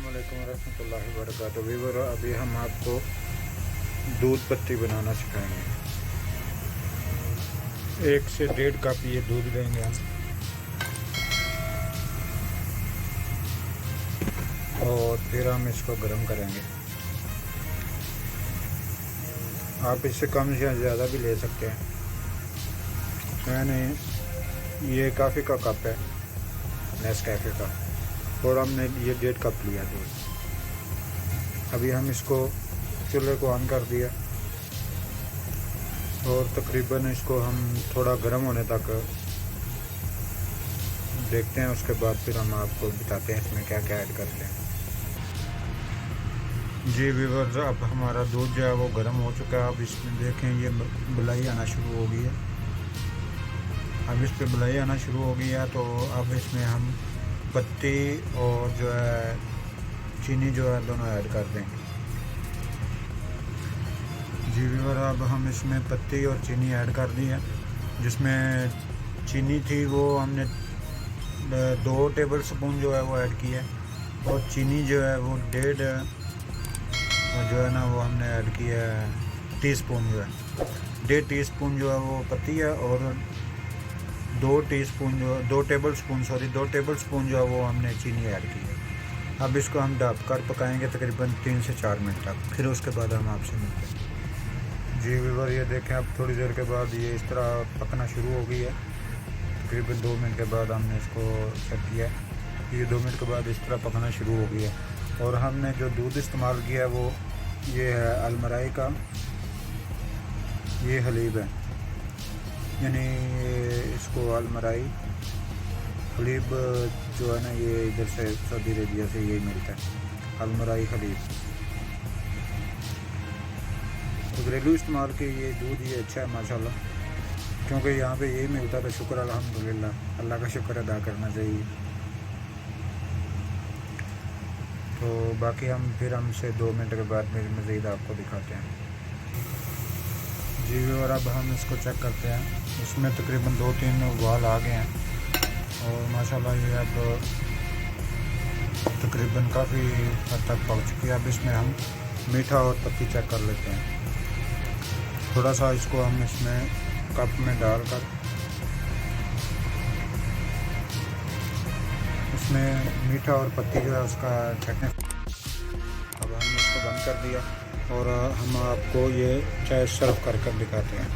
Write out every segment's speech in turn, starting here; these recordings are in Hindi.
अस्सलामुअलैकुम रहमतुल्लाहि व बरकातुहू। वीवर, अभी हम आपको दूध पत्ती बनाना सिखाएंगे। 1 से 1.5 कप ये दूध लेंगे हम, और फिर हम इसको गर्म करेंगे। आप इससे कम या ज़्यादा भी ले सकते हैं। मैंने ये काफ़ी का कप है नेस्कैफे का, और हमने ये 1.5 कप लिया दूध। अभी हम इसको चूल्हे को ऑन कर दिया, और तकरीबन इसको हम थोड़ा गर्म होने तक देखते हैं। उसके बाद फिर हम आपको बताते हैं इसमें क्या क्या ऐड करते हैं। जी व्यूअर्स, अब हमारा दूध जो है वो गर्म हो चुका है। अब इसमें देखें ये बुलाई आना शुरू हो गई है। अब इस पे बुलाई आना शुरू हो गई है, तो अब इसमें हम पत्ती और जो है चीनी जो है दोनों ऐड कर देंगे। जी व्यूअर, अब हम इसमें पत्ती और चीनी ऐड कर दी है। जिसमें चीनी थी वो हमने 2 टेबल स्पून जो है वो ऐड की है, और चीनी जो है वो 1.5 जो है ना वो हमने ऐड किया है टीस्पून, जो है 1.5 टीस्पून जो है वो पत्ती है, और 2 टेबल स्पून जो है वो हमने चीनी ऐड की है। अब इसको हम ढक कर पकाएंगे तकरीबन 3 से 4 मिनट तक, फिर उसके बाद हम आपसे मिलते हैं। जी व्यूअर, ये देखें अब थोड़ी देर के बाद ये इस तरह पकना शुरू हो गई है। तकरीबन 2 मिनट के बाद हमने इसको चेक किया, ये 2 मिनट के बाद इस तरह पकना शुरू हो गई है। और हमने जो दूध इस्तेमाल किया है वो ये है अलमराई का, ये हलीब है, यानी इसको अलमराई हलीब जो है ना ये इधर से सऊदी अरेबिया से यही मिलता है, अलमराई हलीब। तो घरेलू इस्तेमाल के ये दूध ये अच्छा है माशाल्लाह, क्योंकि यहाँ पे यही मिलता है। तो शुक्र अल्हम्दुलिल्लाह, अल्लाह का शुक्र अदा करना चाहिए। तो बाकी फिर हमसे 2 मिनट के बाद में मज़ीद आपको दिखाते हैं। जी और अब हम इसको चेक करते हैं। इसमें तकरीबन 2-3 उबाल आ गए हैं, और माशाल्लाह ये अब तकरीबन काफ़ी हद तक पक चुकी है। अब इसमें हम मीठा और पत्ती चेक कर लेते हैं। थोड़ा सा इसको हम इसमें कप में डालकर इसमें मीठा और पत्ती जो है उसका चखने। अब हमने इसको बंद कर दिया, और हम आपको ये चाय सर्व कर कर दिखाते हैं।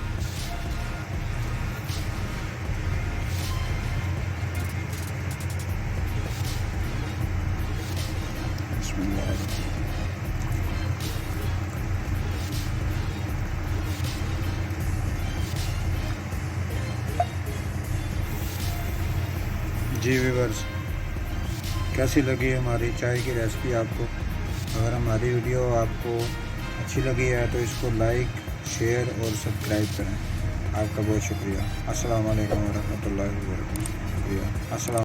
जी व्यूअर्स, कैसी लगी हमारी चाय की रेसिपी आपको? अगर हमारी वीडियो आपको अच्छी लगी है तो इसको लाइक, शेयर और सब्सक्राइब करें। आपका बहुत शुक्रिया। अस्सलाम वालेकुम रहमतुल्लाहि व बरकातुहू। अस्सलाम।